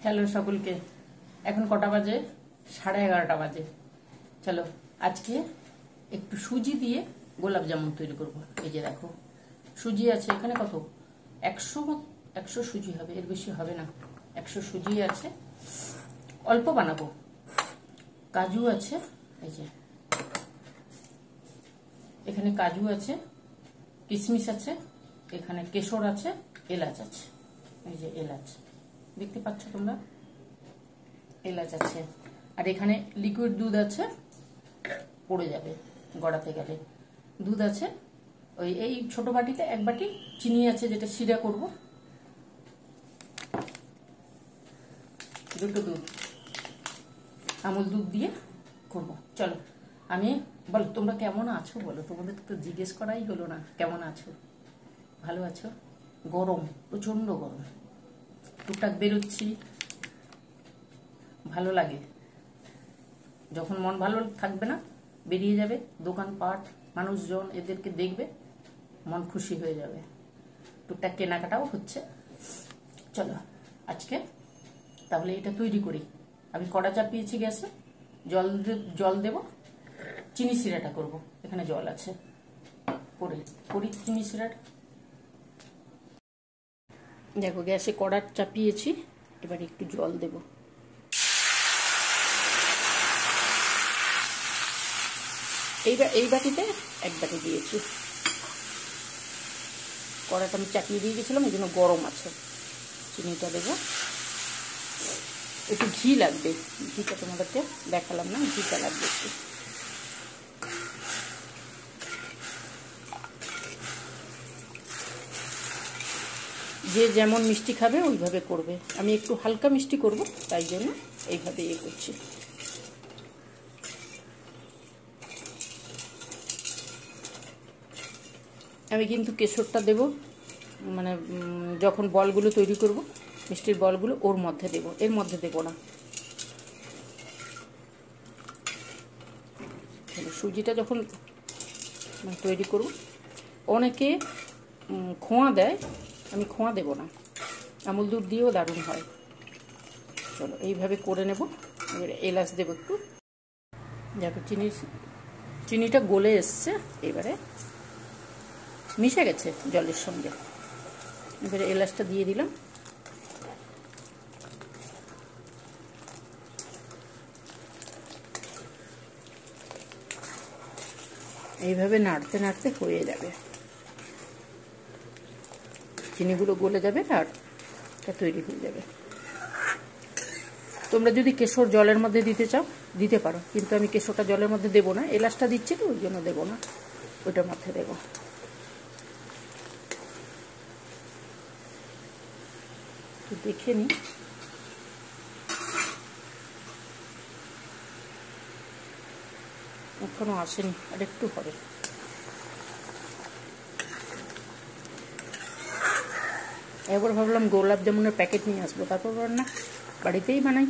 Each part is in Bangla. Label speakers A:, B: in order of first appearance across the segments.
A: হ্যালো সকলকে। এখন কটা বাজে? 11:30 বাজে। চলো আজকে একটু সুজি দিয়ে গোলাপ জামুন তৈরি করব। এই যে দেখো সুজি আছে এখানে, কত 100 সুজি হবে, এর বেশি হবে না। 100 সুজি আছে, অল্প বানাবো। কাজু আছে, এই যে এখানে কাজু আছে, কিশমিশ আছে, এখানে কেশর আছে, এলাচ আছে। এই যে এলাচ দেখতে পাচ্ছ তোমরা, এলাচ আছে। আর এখানে লিকুইড দুধ আছে, পড়ে যাবে গড়াতে গেলে। দুধ আছে ওই এই ছোট বাটিতে 1 বাটি। চিনি আছে যেটা শিরা করব। দুটো দুধ, আমুল দুধ দিয়ে করব। চলো আমি বলো তোমরা কেমন আছো, বলো। তোমাদের তো জিজ্ঞেস করাই হলো না, কেমন আছো? ভালো আছো? গরম, প্রচন্ড গরম। টুকটাক বেরোচ্ছি, ভালো লাগে। যখন মন ভালো থাকবে না, বেরিয়ে যাবে দোকানপাট, মানুষজন, এদেরকে দেখবে, মন খুশি হয়ে যাবে। টুকটাক কেনাকাটাও হচ্ছে। চলো আজকে তাহলে এটা তৈরি করি। আমি কড়া চাপিয়েছি গ্যাসে, জল দেব, চিনি শিরাটা করব। এখানে জল আছে, করি চিনি শিরাটা। দেখো গ্যাসে কড়া চাপিয়েছি, এবার একটু জল দেব। এই বাটিতে 1 বাটি দিয়েছি। কড়াটা আমি চাপিয়ে দিয়ে গেছিলাম, এই জন্য গরম আছে। চিনিটা দেব, একটু ঘি লাগবে। ঘিটা তোমাদেরকে দেখালাম না, ঘিটা লাগবে একটু। যে যেমন মিষ্টি খাবে ওইভাবে করবে। আমি একটু হালকা মিষ্টি করব, তাই জন্য এইভাবে করছি। আমি কিন্তু কেশরটা দেব, মানে যখন বলগুলো তৈরি করব, মিষ্টির বলগুলো ওর মধ্যে দেব, এর মধ্যে দেব না। সুজিটা যখন তৈরি করব, অনেকে খোয়া দেয়, আমি খোয়া দেব না। আমুল দুধ দিয়েও দারুণ হয়। চলো এইভাবে করে নেব। এবার এলাচ দেব একটু। দেখো চিনিটা গলে এসছে, এবারে মিশে গেছে জলের সঙ্গে। এবারে এলাচটা দিয়ে দিলাম। এইভাবে নাড়তে নাড়তে হয়ে যাবে, চিনিগুলো গলে যাবে আর এটা তৈরি হয়ে যাবে। তোমরা যদি কেশর জলের মধ্যে দিতে চাও দিতে পারো, কিন্তু আমি কেশরটা জলের মধ্যে দেবো না, এলাচটা দিচ্ছি তো ওই জন্য দেবো না, ওইটার মধ্যে দেবো। তো দেখে নি, এখনো আসেনি, আর একটু হবে। এবার ভাবলাম গোলাপ জামুনের প্যাকেট নিয়ে আসবো, তারপর না বাড়িতেই বানাই,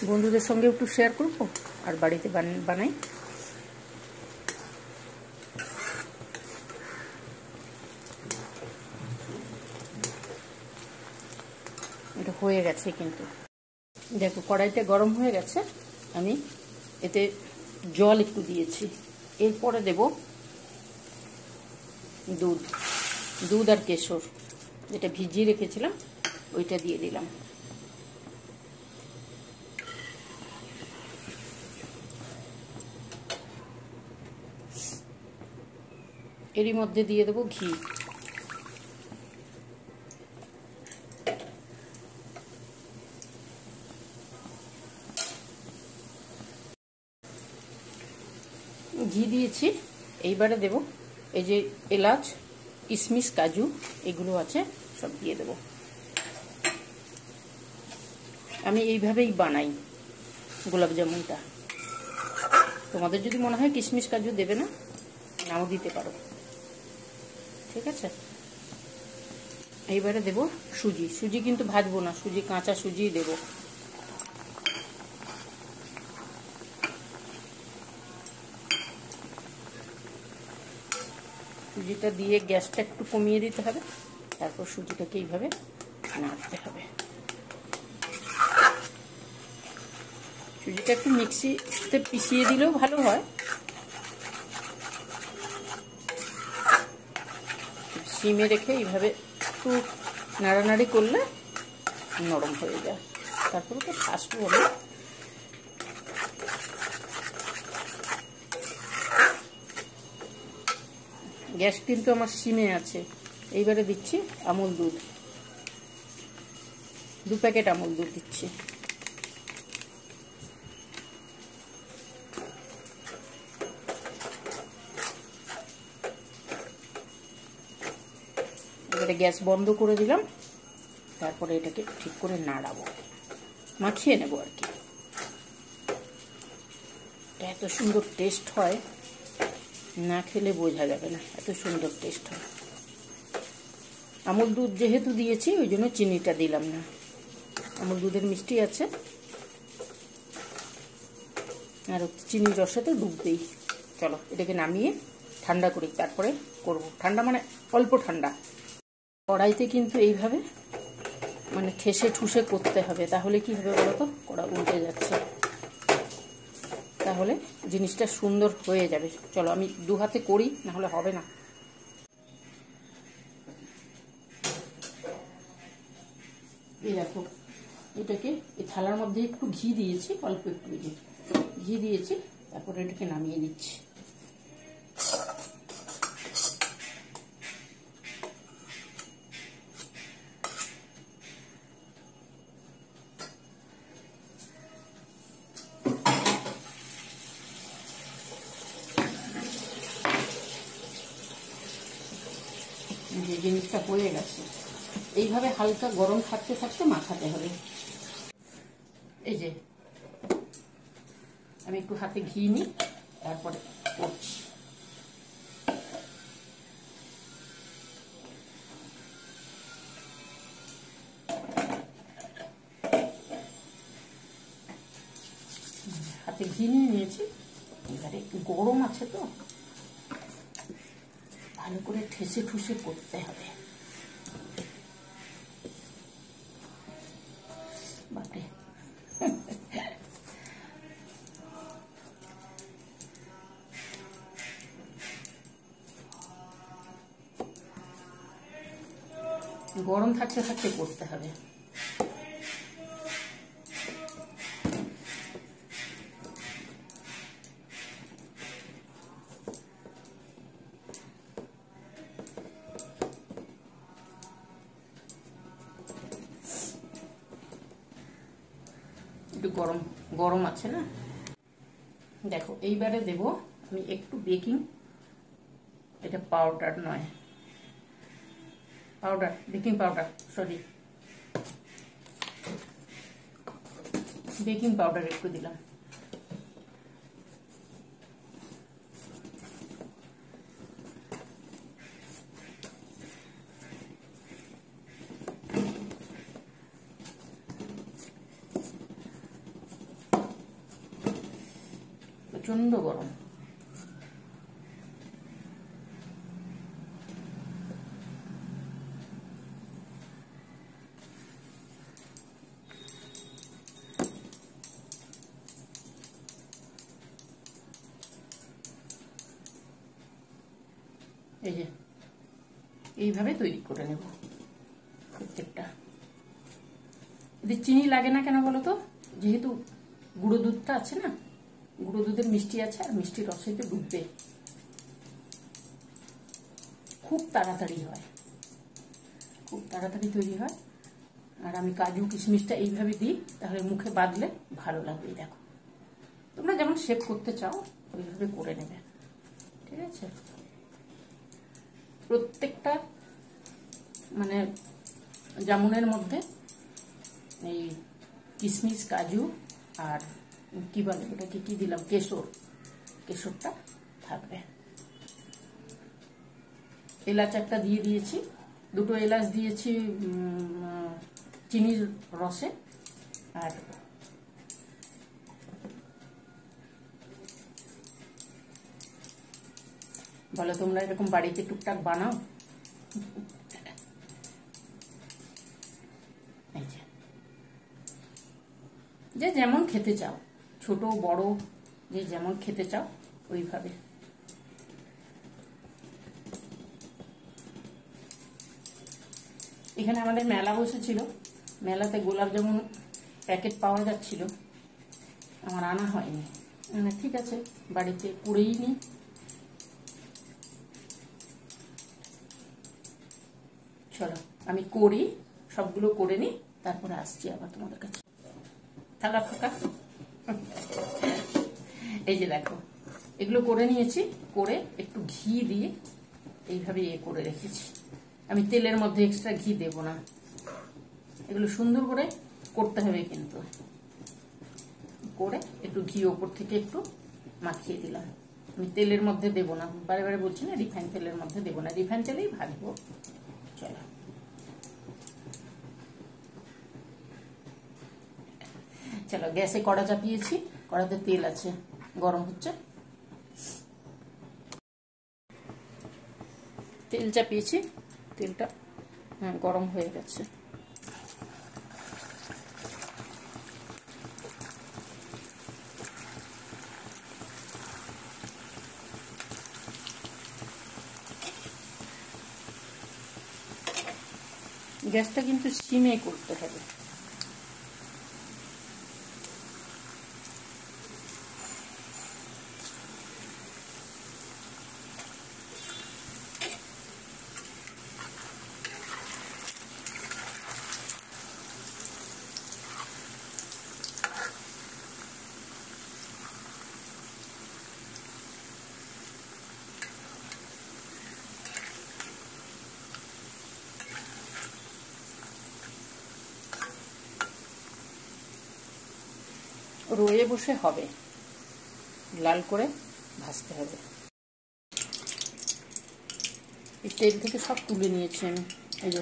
A: বন্ধুদের সঙ্গে একটু শেয়ার করবো আর বাড়িতে বানাই। এটা হয়ে গেছে কিন্তু। দেখো কড়াইটা গরম হয়ে গেছে, আমি এতে জল একটু দিয়েছি। এরপরে দেব দুধ আর কেশর, যেটা ভিজিয়ে রেখেছিলাম ওইটা দিয়ে দিলাম। এরই মধ্যে দিয়ে দেবো ঘি। ঘি দিয়েছি, এইবারে দেব এই যে এলাচ, কিশমিশ, কাজু, এগুলো আছে, সব দিয়ে দেব। আমি এইভাবেই বানাই গোলাপ জামুনটা। তোমাদের যদি মনে হয় কিশমিশ কাজু দেবে না, নাও দিতে পারো, ঠিক আছে। এইবারে দেব সুজি কিন্তু ভাজবো না, কাঁচা সুজি দেব। সুজিটা দিয়ে গ্যাসটা একটু কমিয়ে দিতে হবে, তারপর সুজিটাকে এইভাবে নাড়তে হবে। এটা একটু মিক্সিতে পিষিয়ে দিলেও ভালো হয়। সিমে রেখে এইভাবে একটু নাড়ানাড়ি করলে নরম হয়ে যায়। তারপরে তো ফাস্ট হবে। গ্যাস কিন্তু আমার সিমে আছে। এইবারে দিচ্ছি আমুল দুধ, 2 প্যাকেট আমুল দুধ দিচ্ছি। এবারে গ্যাস বন্ধ করে দিলাম। তারপরে এটাকে ঠিক করে নাড়াবো, মাখিয়ে নেব আর কি। এত সুন্দর টেস্ট হয়, না খেলে বোঝা যাবে না, এত সুন্দর টেস্ট হয়। আমুল দুধ যেহেতু দিয়েছি ওই জন্য চিনিটা দিলাম না, আমুল দুধের মিষ্টি আছে আর চিনির রসে তো ডুববেই। চলো এটাকে নামিয়ে ঠান্ডা করি, তারপরে করব। ঠান্ডা মানে অল্প ঠান্ডা। কড়াইতে কিন্তু এইভাবে মানে ঠেসে ঠুসে করতে হবে, তাহলে কি হবে বলো তো, কড়া উল্টে যাচ্ছে, তাহলে জিনিসটা সুন্দর হয়ে যাবে। চলো আমি 2 হাতে করি, না হলে হবে না। এই দেখো, এটাকে এই থালার মধ্যে একটু ঘি দিয়েছি, অল্প একটু ঘি দিয়েছি, তারপরে এটাকে নামিয়ে দিচ্ছি। যে জিনিসটা হয়ে গেছে, এইভাবে হালকা গরম থাকতে থাকতে মাখাতে হবে। এই যে আমি একটু হাতে ঘি নিই, তারপরে করছি। হাতে ঘি নিয়ে নিয়েছি, এবারে একটু গরম আছে তো ভালো করে ঠেসে ঠুসে করতে হবে। বাপরে, গরম থাকতে থাকতে করতে হবে। একটু গরম গরম আছে না। দেখো এইবারে দেব আমি একটু বেকিং, এটা পাউডার নয়, powder, baking powder, sorry baking powder একটু দিলাম। প্রচন্ড গরম। এই যে এইভাবে তৈরি করে নেব প্রত্যেকটা। এদের চিনি লাগে না কেন বলো তো, যেহেতু গুঁড়ো দুধটা আছে না, গুঁড়ো দুধের মিষ্টি আছে, আর মিষ্টির রসেতে ডুববে, খুব তাড়াতাড়ি হয়, খুব তাড়াতাড়ি তৈরি হয়। আর আমি কাজু কিশমিশটা এইভাবে দিই, তাহলে মুখে বাঁধলে ভালো লাগবে। দেখো তোমরা যেমন শেপ করতে চাও ওইভাবে করে নেবে, ঠিক আছে। প্রত্যেকটা মানে জামুনের মধ্যে এই কিশমিশ, কাজু আর কি বলে ওটাকে, কি দিলাম, কেশরটা থাকবে। এলাচ একটা দিয়ে দিয়েছি, 2টো এলাচ দিয়েছি চিনির রসে। আর বলো তোমরা এরকম বাড়িতে টুকটাক বানাও? যে যেমন খেতে চাও, ছোট বড় যে যেমন খেতে চাও ওইভাবে। এখানে আমাদের মেলা বসেছিল, মেলাতে গোলাপ জামুন প্যাকেট পাওয়া যাচ্ছিল, আমার আনা হয়নি। ঠিক আছে, বাড়িতে করেই নি। চলো আমি করি, সবগুলো করে নিই, তারপরে আসছি আবার তোমাদের কাছে। থালা ফাঁকা। এই যে দেখো, এগুলো করে নিয়েছি, করে একটু ঘি দিয়ে এইভাবে করে রেখেছি। আমি তেলের মধ্যে এক্সট্রা ঘি দেব না, এগুলো সুন্দর করে করতে হবে কিন্তু। করে একটু ঘি ওপর থেকে একটু মাখিয়ে দিলাম। আমি তেলের মধ্যে দেব না, বারে বারে বলছি না, রিফাইন তেলের মধ্যে দেব না, রিফাইন তেলেই ভাজবো। চলো চলো, গ্যাসে কড়া চাপিয়েছি, কড়াতে তেল আছে, গরম হচ্ছে। তেল চাপিয়েছি, তেলটা গরম হয়ে গেছে। গ্যাসটা কিন্তু সিমে করতে হবে। রয়ে বসে হবে, লাল করে ভাজতে হবে। এই তেল থেকে সব তুলে নিয়েছি আমি। এই যে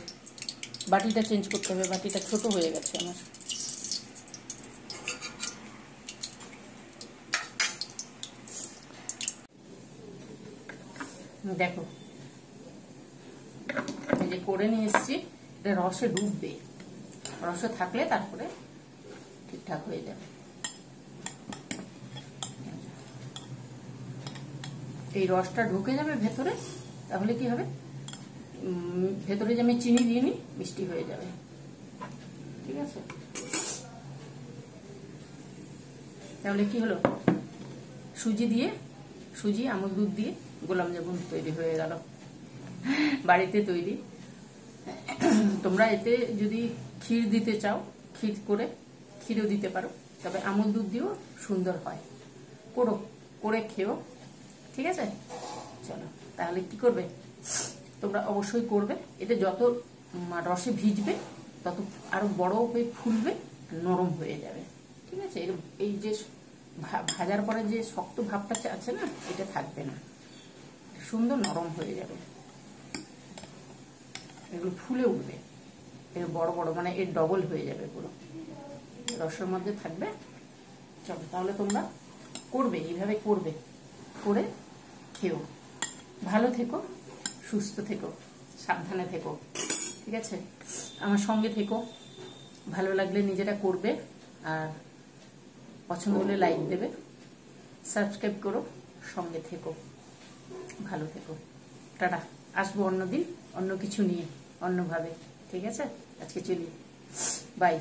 A: বাটিটা চেঞ্জ করতে হবে, বাটিটা ছোট হয়ে গেছে আমার। দেখো এই যে করে নিয়ে এসছি, এটা রসে ডুববে, রসে থাকলে তারপরে ঠিকঠাক হয়ে যাবে। এই রসটা ঢুকে যাবে ভেতরে, তাহলে কি হবে, ভেতরে যে আমি চিনি দিইনি, মিষ্টি হয়ে যাবে। ঠিক আছে, তাহলে কি হলো, সুজি আমুল দুধ দিয়ে গোলাপ জামুন তৈরি হয়ে গেল, বাড়িতে তৈরি। তোমরা এতে যদি ক্ষীর দিতে চাও, ক্ষীর করে ক্ষীরও দিতে পারো, তবে আমুল দুধ দিয়েও সুন্দর হয়। করে খেও, ঠিক আছে। চলো তাহলে কি করবে, তোমরা অবশ্যই করবে। এটা যত রসে ভিজবে তত আরো বড় হয়ে ফুলবে, নরম হয়ে যাবে। ঠিক আছে, এই যে ভাজার পরে যে শক্ত ভাবটা আছে না, এটা থাকবে না, সুন্দর নরম হয়ে যাবে, এগুলো ফুলে উঠবে, এর বড় বড় মানে এর ডবল হয়ে যাবে, পুরো রসের মধ্যে থাকবে। চলো তাহলে তোমরা করবে, এইভাবে করবে, করে খেও। ভালো থেকো, সুস্থ থেকো, সাবধানে থেকো, ঠিক আছে। আমার সঙ্গে থেকো, ভালো লাগলে নিজেরা করবে, আর পছন্দ হলে লাইক দেবে, সাবস্ক্রাইব করো, সঙ্গে থেকো, ভালো থেকো। টাটা, আসবো অন্যদিন অন্য কিছু নিয়ে, অন্যভাবে। ঠিক আছে, আজকে চলি, বাই।